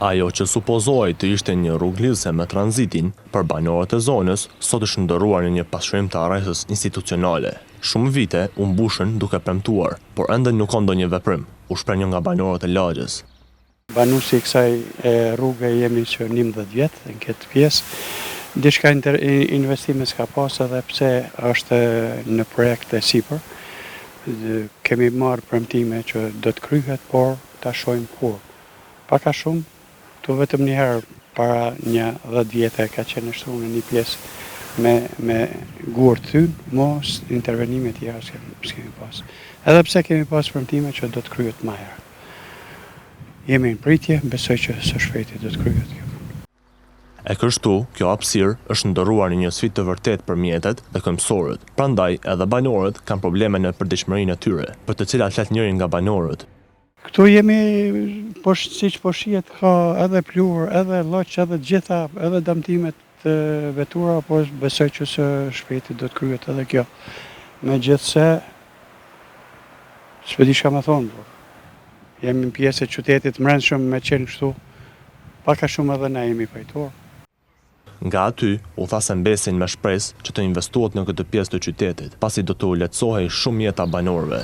Ajo që supozohej të ishte një rruglidhse me tranzitin për banorët e zonës, sot është ndërruar në një pasqyrim të arresës institucionale. Shumë vite u mbushën duke premtuar, por ende nuk ka ndonjë veprim, u shpreh një nga banorët e lagjës. Banuesi i kësaj rruge jemi që 11 vjet në këtë pjesë. Diçka investime s'ka pas edhe pse është në projekt e sipër. Kemi marrë premtime që do të kryhet, por ta shohim kur. Pak a shumë, këtu vetëm një herë para një 10 vjetë ka qenë shtruar në një pjesë me gur thyn, mos intervenime të tjera s'kemi pas. Edhe pse kemi pas premtime që do të kryhet më herë. Jemi në pritje, besoj që së shpejti do të kryhet kjo. E kështu, kjo hapësirë është ndërruar në një sfidë të vërtet për mjetet dhe këmbësorët. Prandaj, edhe banorët kanë probleme në përditshmërinë e tyre, për të cilat flet njëri nga banorët. Këtu jemi, siç po shihet, ka edhe plur, edhe lloç, edhe gjitha, edhe dëmtimet të vetura, po besoj që së shpejti do të kryhet edhe kjo. Megjithse, s'po di çka më thonë. Jemi në pjesë e qytetit mbrëmshëm me qenë kështu, pak a shumë edhe na jemi pajtuar. Nga aty, u tha se mbesin me shpresë që të investohet në këtë pjesë të qytetit, pasi do të u lehtësohej shumë jeta banorëve.